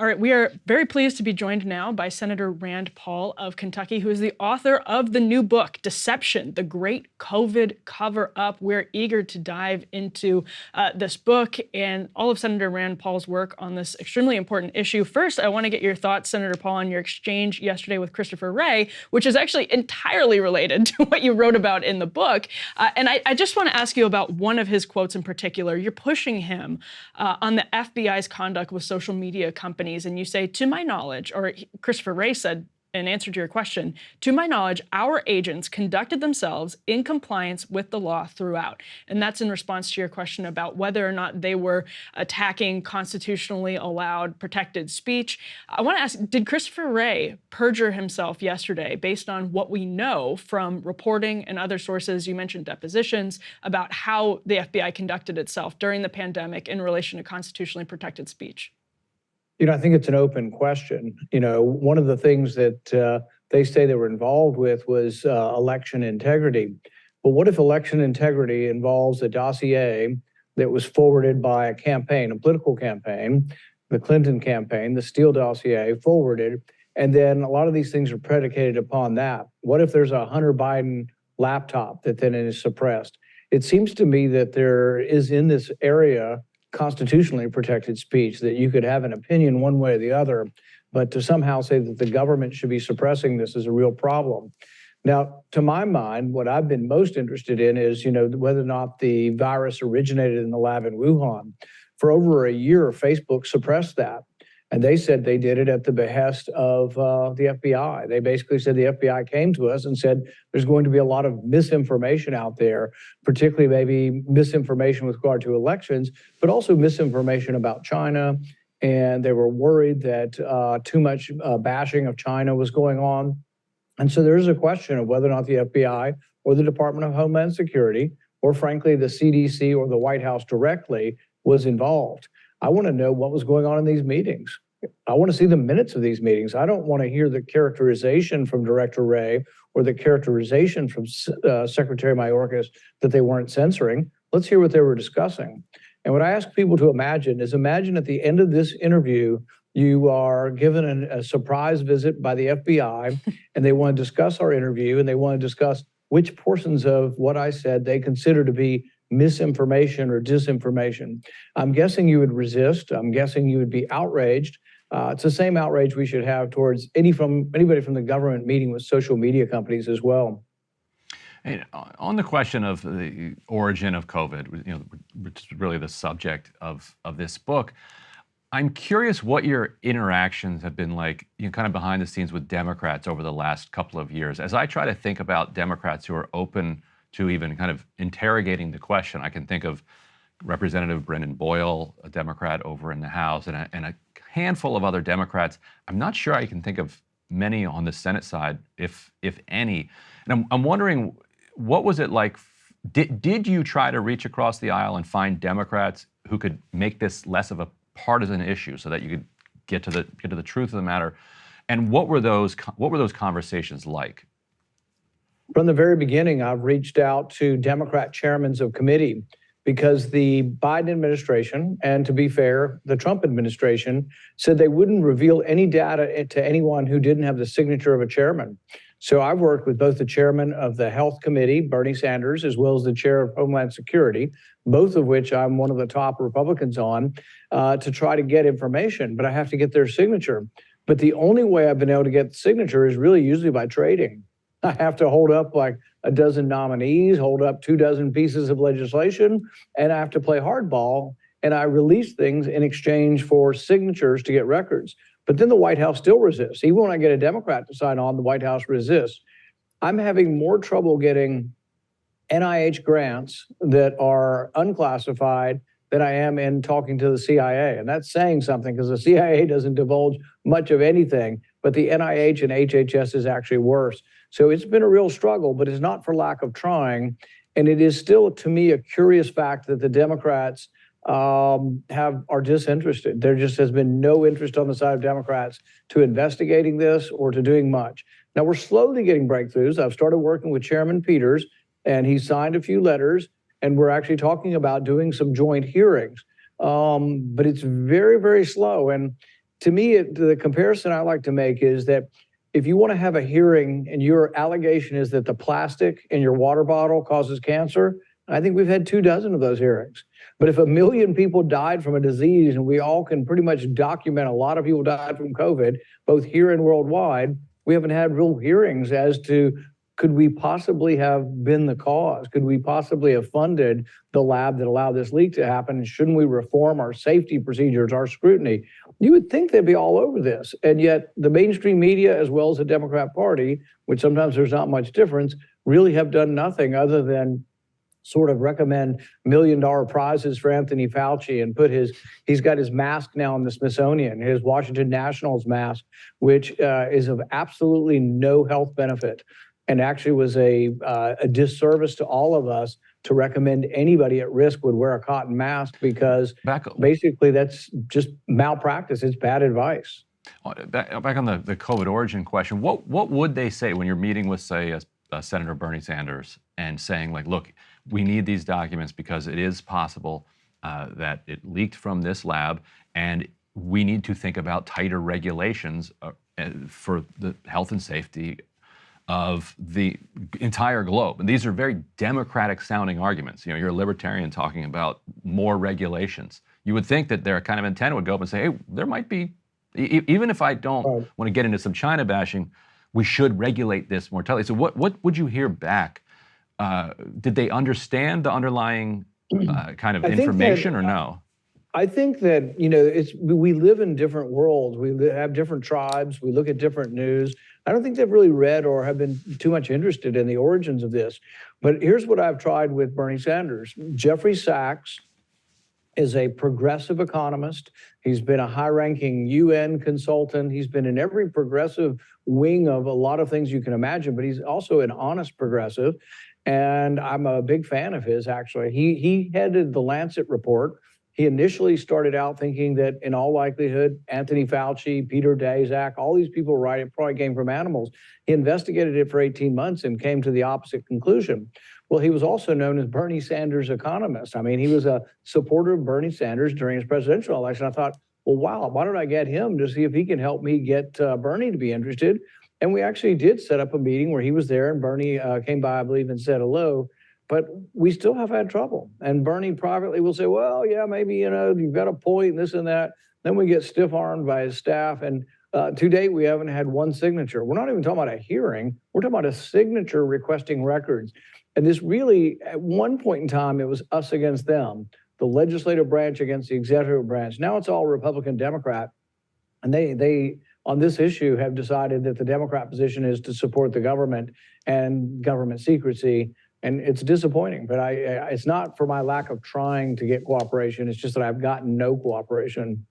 All right, we are very pleased to be joined now by Senator Rand Paul of Kentucky, who is the author of the new book, Deception, The Great COVID Cover-Up. We're eager to dive into this book and all of Senator Rand Paul's work on this extremely important issue. First, I want to get your thoughts, Senator Paul, on your exchange yesterday with Christopher Wray, which is actually entirely related to what you wrote about in the book. And I just want to ask you about one of his quotes in particular. You're pushing him on the FBI's conduct with social media companies. And you say, to my knowledge, or Christopher Wray said in answer to your question, to my knowledge, our agents conducted themselves in compliance with the law throughout. And that's in response to your question about whether or not they were attacking constitutionally allowed protected speech. I want to ask, did Christopher Wray perjure himself yesterday based on what we know from reporting and other sources? You mentioned depositions about how the FBI conducted itself during the pandemic in relation to constitutionally protected speech. I think it's an open question. One of the things that they say they were involved with was election integrity. But what if election integrity involves a dossier that was forwarded by a campaign, a political campaign, the Clinton campaign, the Steele dossier forwarded, and then a lot of these things are predicated upon that? What if there's a Hunter Biden laptop that then is suppressed? It seems to me that there is in this area constitutionally protected speech, that you could have an opinion one way or the other, but to somehow say that the government should be suppressing this is a real problem. Now, to my mind, what I've been most interested in is, whether or not the virus originated in the lab in Wuhan. For over a year, Facebook suppressed that. And they said they did it at the behest of the FBI. They basically said the FBI came to us and said there's going to be a lot of misinformation out there, particularly maybe misinformation with regard to elections, but also misinformation about China. And they were worried that too much bashing of China was going on. And so there's a question of whether or not the FBI or the Department of Homeland Security, or frankly, the CDC or the White House directly was involved. I want to know what was going on in these meetings. I want to see the minutes of these meetings. I don't want to hear the characterization from Director Wray or the characterization from Secretary Mayorkas that they weren't censoring. Let's hear what they were discussing. And what I ask people to imagine is, imagine at the end of this interview, you are given a surprise visit by the FBI, and they want to discuss our interview, and they want to discuss which portions of what I said they consider to be misinformation or disinformation. I'm guessing you would resist. I'm guessing you would be outraged. It's the same outrage we should have towards anybody from the government meeting with social media companies as well. And on the question of the origin of COVID, which is really the subject of this book, I'm curious what your interactions have been like, kind of behind the scenes with Democrats over the last couple of years. As I try to think about Democrats who are open to even kind of interrogating the question, I can think of Representative Brendan Boyle, a Democrat over in the House, and a handful of other Democrats. I'm not sure I can think of many on the Senate side, if any. And I'm wondering, what was it like? Did you try to reach across the aisle and find Democrats who could make this less of a partisan issue so that you could get to the truth of the matter? And what were those conversations like? From the very beginning, I've reached out to Democrat chairmen of committee, because the Biden administration, and to be fair, the Trump administration, said they wouldn't reveal any data to anyone who didn't have the signature of a chairman. So I've worked with both the chairman of the Health Committee, Bernie Sanders, as well as the chair of Homeland Security, both of which I'm one of the top Republicans on, to try to get information, but I have to get their signature. But the only way I've been able to get the signature is really usually by trading. I have to hold up like a dozen nominees, hold up 24 pieces of legislation, and I have to play hardball, and I release things in exchange for signatures to get records. But then the White House still resists. Even when I get a Democrat to sign on, the White House resists. I'm having more trouble getting NIH grants that are unclassified than I am in talking to the CIA. And that's saying something, because the CIA doesn't divulge much of anything, but the NIH and HHS is actually worse. So it's been a real struggle, but it's not for lack of trying. And it is still, to me, a curious fact that the Democrats are disinterested. There just has been no interest on the side of Democrats to investigating this or to doing much. Now, we're slowly getting breakthroughs. I've started working with Chairman Peters, and he signed a few letters, and we're actually talking about doing some joint hearings. But it's very, very slow. And to me, the comparison I like to make is that if you want to have a hearing and your allegation is that the plastic in your water bottle causes cancer, I think we've had 24 of those hearings. But if 1 million people died from a disease, and we all can pretty much document a lot of people died from COVID, both here and worldwide, we haven't had real hearings as to, could we possibly have been the cause? Could we possibly have funded the lab that allowed this leak to happen? And shouldn't we reform our safety procedures, our scrutiny? You would think they'd be all over this. And yet the mainstream media, as well as the Democrat Party, which sometimes there's not much difference, really have done nothing other than sort of recommend $1 million prizes for Anthony Fauci and he's got his mask now in the Smithsonian, his Washington Nationals mask, which is of absolutely no health benefit, and actually was a disservice to all of us to recommend anybody at risk would wear a cotton mask, because basically that's just malpractice. It's bad advice. Back on the COVID origin question, what would they say when you're meeting with, say, Senator Bernie Sanders and saying, like, look, we need these documents because it is possible that it leaked from this lab, and we need to think about tighter regulations for the health and safety of the entire globe. And these are very democratic sounding arguments. You know, you're a libertarian talking about more regulations. You would think that their kind of antenna would go up and say, hey, there might be, even if I don't want to get into some China bashing, we should regulate this more tightly. So what would you hear back? Did they understand the underlying kind of information or no? I think that, you know, we live in different worlds. We have different tribes. We look at different news. I don't think they've really read or have been too much interested in the origins of this. But here's what I've tried with Bernie Sanders. Jeffrey Sachs is a progressive economist. He's been a high-ranking UN consultant. He's been in every progressive wing of a lot of things you can imagine, but he's also an honest progressive. And I'm a big fan of his, actually. He headed the Lancet report. He initially started out thinking that in all likelihood, Anthony Fauci, Peter Daszak, all these people write it probably came from animals. He investigated it for 18 months and came to the opposite conclusion. Well, he was also known as Bernie Sanders economist. I mean, he was a supporter of Bernie Sanders during his presidential election. I thought, well, wow, why don't I get him to see if he can help me get Bernie to be interested? And we actually did set up a meeting where he was there, and Bernie came by, I believe, and said hello. But we still have had trouble. And Bernie privately will say, well, yeah, maybe, you know, you've got a point and this and that. Then we get stiff-armed by his staff. And to date, we haven't had one signature. We're not even talking about a hearing. We're talking about a signature requesting records. And this really, at one point in time, it was us against them, the legislative branch against the executive branch. Now it's all Republican, Democrat. And they on this issue have decided that the Democrat position is to support the government and government secrecy. And it's disappointing, but it's not for my lack of trying to get cooperation. It's just that I've gotten no cooperation.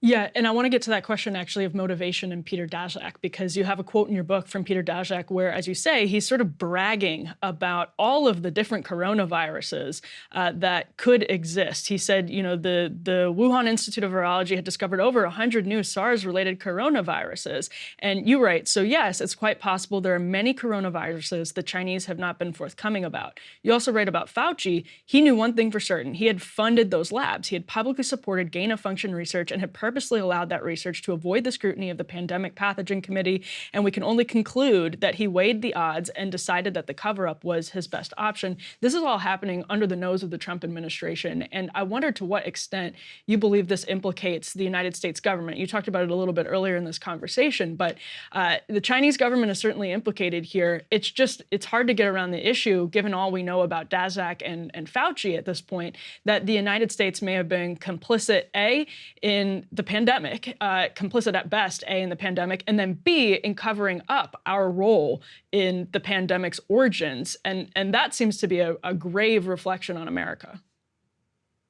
Yeah, and I want to get to that question actually of motivation and Peter Daszak, because you have a quote in your book from Peter Daszak where, as you say, he's sort of bragging about all of the different coronaviruses that could exist. He said, you know, the Wuhan Institute of Virology had discovered over 100 new SARS-related coronaviruses. And you write, so yes, it's quite possible there are many coronaviruses the Chinese have not been forthcoming about. You also write about Fauci. He knew one thing for certain. He had funded those labs. He had publicly supported gain-of-function research and had purposely allowed that research to avoid the scrutiny of the Pandemic Pathogen Committee, and we can only conclude that he weighed the odds and decided that the cover-up was his best option. This is all happening under the nose of the Trump administration, and I wonder to what extent you believe this implicates the United States government. You talked about it a little bit earlier in this conversation, but the Chinese government is certainly implicated here. It's hard to get around the issue, given all we know about Daszak and Fauci at this point, that the United States may have been complicit, A, in the pandemic, complicit at best, A, in the pandemic, and then B, in covering up our role in the pandemic's origins. And that seems to be a grave reflection on America.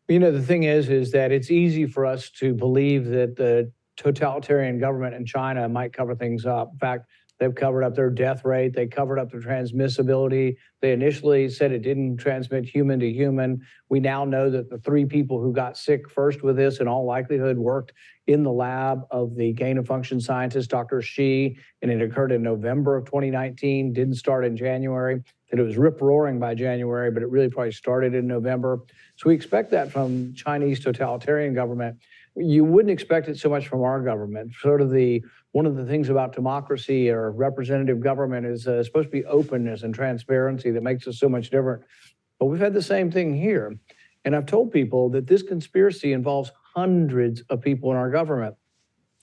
You know, the thing is that it's easy for us to believe that the totalitarian government in China might cover things up. In fact, they've covered up their death rate. They covered up their transmissibility. They initially said it didn't transmit human to human. We now know that the 3 people who got sick first with this in all likelihood worked in the lab of the gain-of-function scientist, Dr. Shi, and it occurred in November of 2019, didn't start in January, that it was rip-roaring by January, but it really probably started in November. So we expect that from Chinese totalitarian government. you wouldn't expect it so much from our government. One of the things about democracy or representative government is supposed to be openness and transparency that makes us so much different. But we've had the same thing here. And I've told people that this conspiracy involves hundreds of people in our government.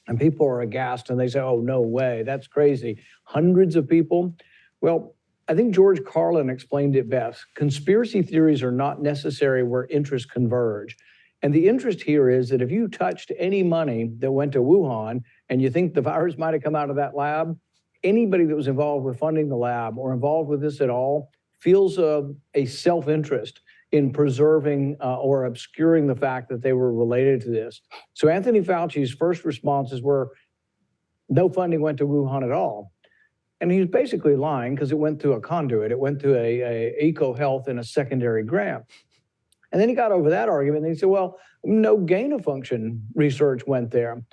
And people are aghast and they say, oh, no way, that's crazy. Hundreds of people? Well, I think George Carlin explained it best. Conspiracy theories are not necessary where interests converge. And the interest here is that if you touched any money that went to Wuhan and you think the virus might have come out of that lab, anybody that was involved with funding the lab or involved with this at all feels a self-interest in preserving or obscuring the fact that they were related to this. So Anthony Fauci's first responses were, no funding went to Wuhan at all. And he was basically lying because it went through a conduit. It went through a EcoHealth and a secondary grant. And then he got over that argument and he said, well, no gain-of-function research went there.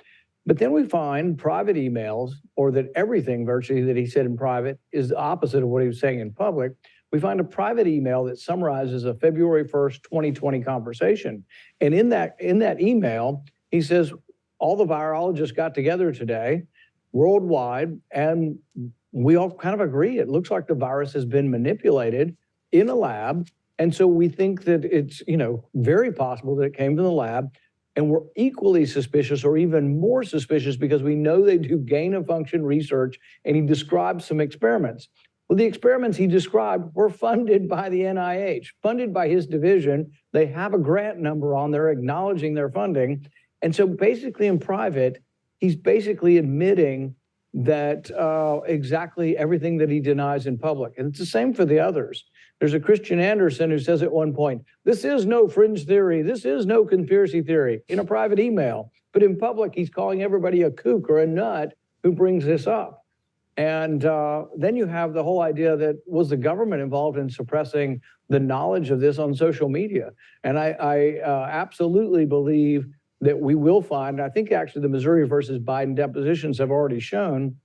But then we find private emails, or that everything virtually that he said in private is the opposite of what he was saying in public. We find a private email that summarizes a February 1st, 2020 conversation. And in that email, he says, all the virologists got together today worldwide, and we all kind of agree. It looks like the virus has been manipulated in a lab. And so we think that it's, very possible that it came from the lab. And we're equally suspicious, or even more suspicious, because we know they do gain-of-function research, and he describes some experiments. Well, the experiments he described were funded by the NIH, funded by his division. They have a grant number on there acknowledging their funding. And so basically in private, he's basically admitting that exactly everything that he denies in public. And it's the same for the others. There's a Christian Anderson who says at one point, this is no fringe theory, this is no conspiracy theory, in a private email. But in public, he's calling everybody a kook or a nut who brings this up. And then you have the whole idea that was the government involved in suppressing the knowledge of this on social media? And I absolutely believe that we will find, I think actually the Missouri versus Biden depositions have already shown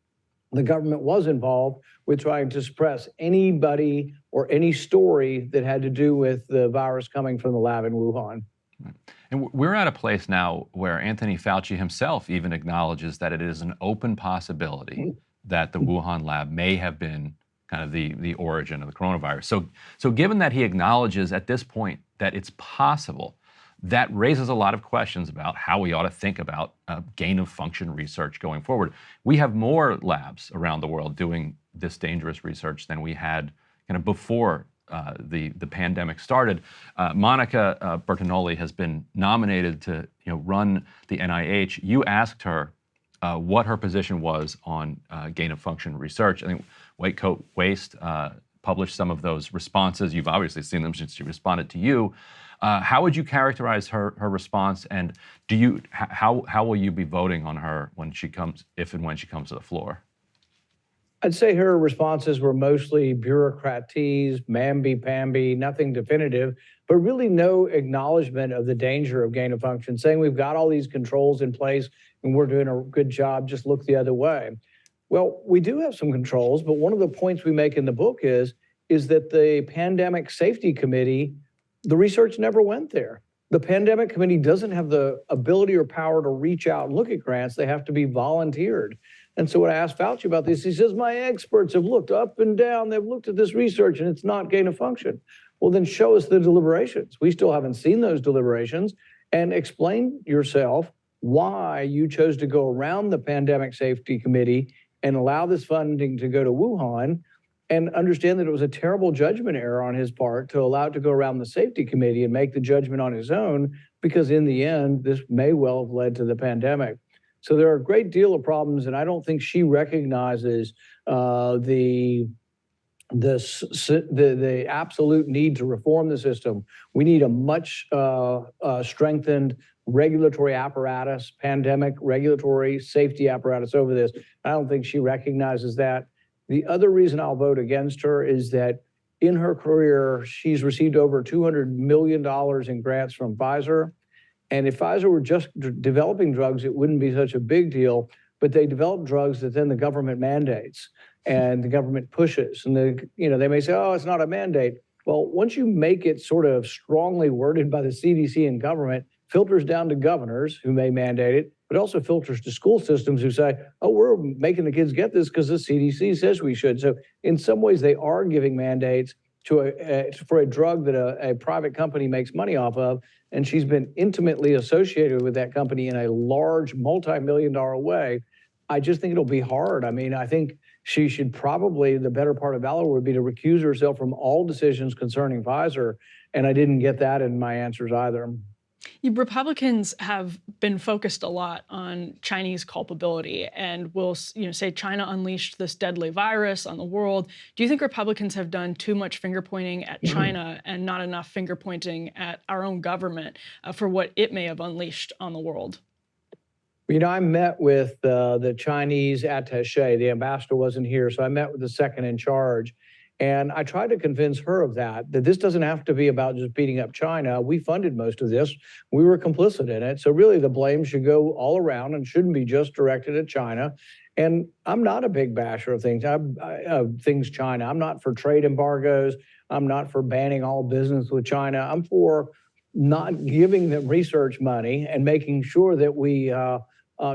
the government was involved with trying to suppress anybody or any story that had to do with the virus coming from the lab in Wuhan. And we're at a place now where Anthony Fauci himself even acknowledges that it is an open possibility that the Wuhan lab may have been kind of the origin of the coronavirus. So given that he acknowledges at this point that it's possible, that raises a lot of questions about how we ought to think about gain-of-function research going forward. We have more labs around the world doing this dangerous research than we had kind of before the pandemic started. Monica Bertagnolli has been nominated to run the NIH. You asked her what her position was on gain-of-function research. I think White Coat Waste published some of those responses. You've obviously seen them since she responded to you. How would you characterize her response, and how will you be voting on her when she comes, if and when she comes to the floor? I'd say her responses were mostly bureaucratese, mamby-pamby, nothing definitive, but really no acknowledgement of the danger of gain-of-function, saying we've got all these controls in place and we're doing a good job, just look the other way. Well, we do have some controls, but one of the points we make in the book is that the Pandemic Safety Committee, the research never went there. The Pandemic Committee doesn't have the ability or power to reach out and look at grants. They have to be volunteered. And so when I asked Fauci about this, he says, my experts have looked up and down, they've looked at this research and it's not gain of function. Well, then show us the deliberations. We still haven't seen those deliberations, and explain yourself why you chose to go around the Pandemic Safety Committee and allow this funding to go to Wuhan, and understand that it was a terrible judgment error on his part to allow it to go around the safety committee and make the judgment on his own, because in the end, this may well have led to the pandemic. So there are a great deal of problems, and I don't think she recognizes the absolute need to reform the system. We need a much strengthened regulatory apparatus, pandemic regulatory safety apparatus over this. I don't think she recognizes that. The other reason I'll vote against her is that in her career, she's received over $200 million in grants from Pfizer. And if Pfizer were just developing drugs, it wouldn't be such a big deal. But they develop drugs that then the government mandates and the government pushes. And they may say, oh, it's not a mandate. Well, once you make it sort of strongly worded by the CDC and government, filters down to governors who may mandate it, but also filters to school systems who say, oh, we're making the kids get this because the CDC says we should. So in some ways, they are giving mandates for a drug that a private company makes money off of, and she's been intimately associated with that company in a large multi-million-dollar way. I just think it'll be hard. I mean, I think she should probably, the better part of valor would be to recuse herself from all decisions concerning Pfizer, and I didn't get that in my answers either. Republicans have been focused a lot on Chinese culpability and will, say China unleashed this deadly virus on the world. Do you think Republicans have done too much finger pointing at China and not enough finger pointing at our own government for what it may have unleashed on the world? You know, I met with the Chinese attaché. The ambassador wasn't here, so I met with the second in charge. And I tried to convince her of that this doesn't have to be about just beating up China. We funded most of this. We were complicit in it. So really the blame should go all around and shouldn't be just directed at China. And I'm not a big basher of things China. I'm not for trade embargoes. I'm not for banning all business with China. I'm for not giving them research money and making sure that we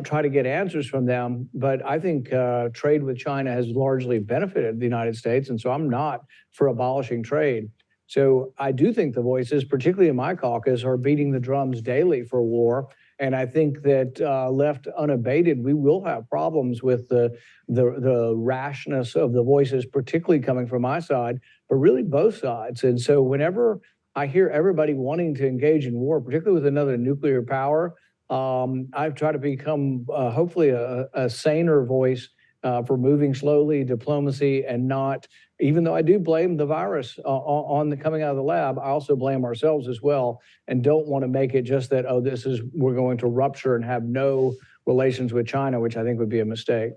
try to get answers from them. But I think trade with China has largely benefited the United States, and so I'm not for abolishing trade. So I do think the voices, particularly in my caucus, are beating the drums daily for war. And I think that left unabated, we will have problems with the rashness of the voices, particularly coming from my side, but really both sides. And so whenever I hear everybody wanting to engage in war, particularly with another nuclear power, I've tried to become hopefully a saner voice for moving slowly, diplomacy, and not, even though I do blame the virus on the coming out of the lab, I also blame ourselves as well, and don't want to make it just that, oh, we're going to rupture and have no relations with China, which I think would be a mistake.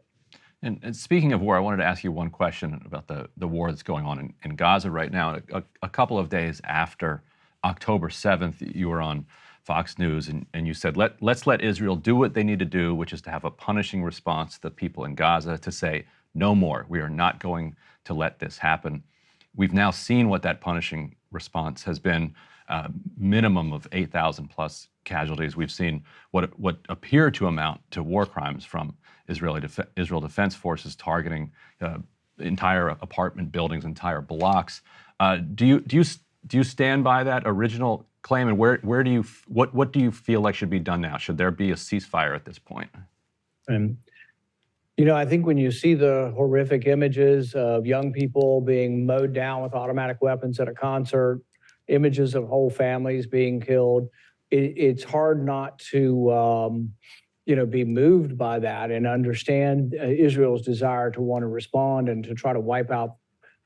And speaking of war, I wanted to ask you one question about the war that's going on in Gaza right now. A couple of days after October 7th, you were on Fox News, and you said, let's let Israel do what they need to do, which is to have a punishing response to the people in Gaza, to say, no more. We are not going to let this happen. We've now seen what that punishing response has been, minimum of 8,000 plus casualties. We've seen what appear to amount to war crimes from Israel Defense Forces targeting entire apartment buildings, entire blocks. Do you stand by that original claim, and what do you feel like should be done now? Should there be a ceasefire at this point? You know, I think when you see the horrific images of young people being mowed down with automatic weapons at a concert, images of whole families being killed, it's hard not to be moved by that and understand Israel's desire to want to respond and to try to wipe out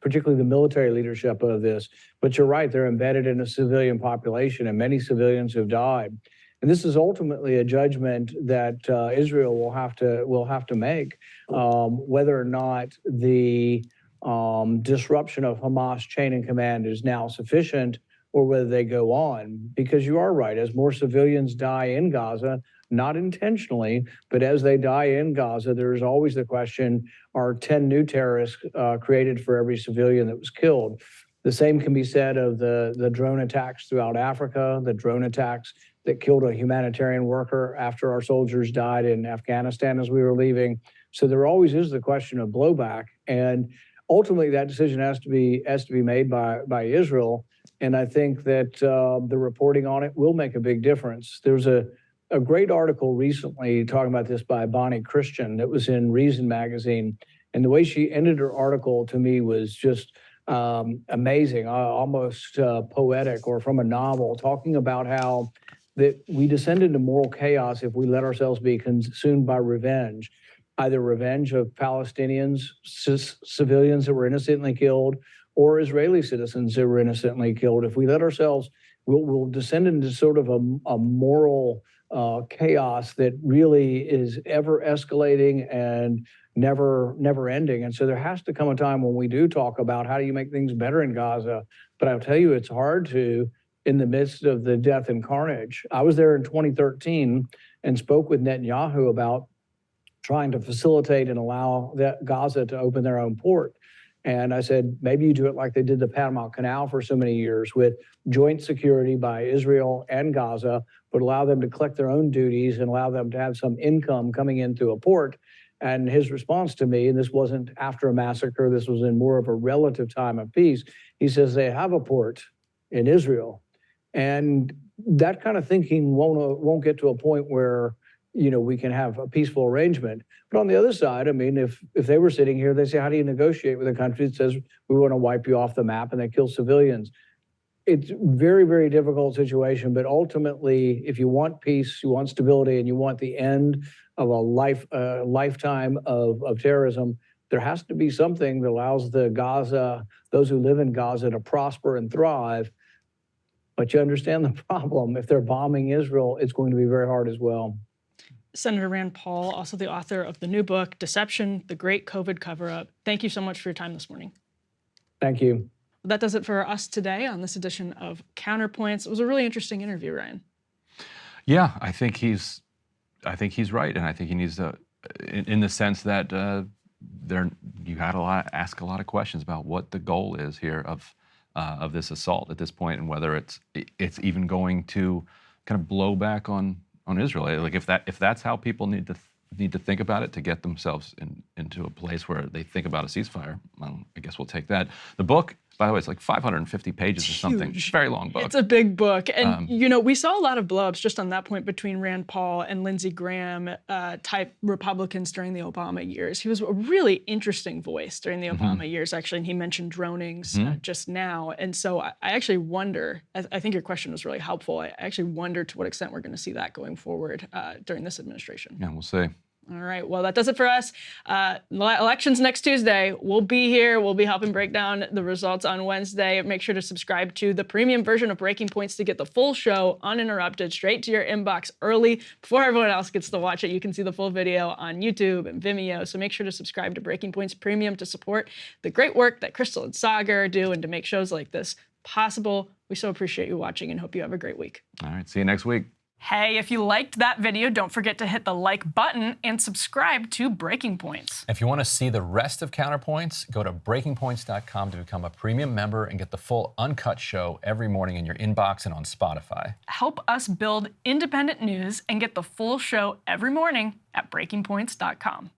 particularly the military leadership of this. But you're right, they're embedded in a civilian population, and many civilians have died. And this is ultimately a judgment that Israel will have to make, whether or not the disruption of Hamas chain of command is now sufficient, or whether they go on. Because you are right, as more civilians die in Gaza, not intentionally, but as they die in Gaza, there's always the question, are 10 new terrorists created for every civilian that was killed? The same can be said of the drone attacks throughout Africa, the drone attacks that killed a humanitarian worker after our soldiers died in Afghanistan as we were leaving. So there always is the question of blowback. And ultimately that decision has to be made by Israel. And I think that the reporting on it will make a big difference. There's a great article recently talking about this by Bonnie Christian that was in Reason magazine. And the way she ended her article to me was just amazing, almost poetic, or from a novel, talking about how that we descend into moral chaos if we let ourselves be consumed by revenge, either revenge of Palestinians, civilians that were innocently killed, or Israeli citizens that were innocently killed. If we let ourselves, we'll descend into sort of a moral chaos that really is ever escalating and never ending. And so there has to come a time when we do talk about how do you make things better in Gaza. But I'll tell you, it's hard to, in the midst of the death and carnage. I was there in 2013 and spoke with Netanyahu about trying to facilitate and allow Gaza to open their own port. And I said, maybe you do it like they did the Panama Canal for so many years with joint security by Israel and Gaza, but allow them to collect their own duties and allow them to have some income coming in through a port. And his response to me, and this wasn't after a massacre, this was in more of a relative time of peace, he says they have a port in Israel. And that kind of thinking won't get to a point where, you know, we can have a peaceful arrangement. But on the other side, I mean, if they were sitting here, they say, how do you negotiate with a country that says we want to wipe you off the map and they kill civilians? It's a very, very difficult situation. But ultimately, if you want peace, you want stability, and you want the end of a lifetime of terrorism, there has to be something that allows those who live in Gaza to prosper and thrive. But you understand the problem. If they're bombing Israel, it's going to be very hard as well. Senator Rand Paul, also the author of the new book, Deception, the Great COVID Cover-Up. Thank you so much for your time this morning. Thank you. That does it for us today on this edition of Counterpoints. It was a really interesting interview, Ryan. Yeah, I think he's right, and I think he needs to, in the sense that you got to ask a lot of questions about what the goal is here of this assault at this point, and whether it's even going to kind of blow back on Israel. Like if that's how people need to think about it to get themselves into a place where they think about a ceasefire, well, I guess we'll take that. The book, by the way, it's like 550 pages or something. It's a very long book. It's a big book. And, you know, we saw a lot of blow-ups just on that point between Rand Paul and Lindsey Graham type Republicans during the Obama years. He was a really interesting voice during the Obama years, actually, and he mentioned dronings just now. And so I actually wonder, I think your question was really helpful. I actually wonder to what extent we're going to see that going forward during this administration. Yeah, we'll see. All right, well, that does it for us. Elections next Tuesday. We'll be here. We'll be helping break down the results on Wednesday. Make sure to subscribe to the premium version of Breaking Points to get the full show uninterrupted, straight to your inbox early before everyone else gets to watch it. You can see the full video on YouTube and Vimeo, so make sure to subscribe to Breaking Points Premium to support the great work that Crystal and Sagar do and to make shows like this possible. We so appreciate you watching and hope you have a great week. All right, see you next week. Hey, if you liked that video, don't forget to hit the like button and subscribe to Breaking Points. If you want to see the rest of Counterpoints, go to breakingpoints.com to become a premium member and get the full uncut show every morning in your inbox and on Spotify. Help us build independent news and get the full show every morning at breakingpoints.com.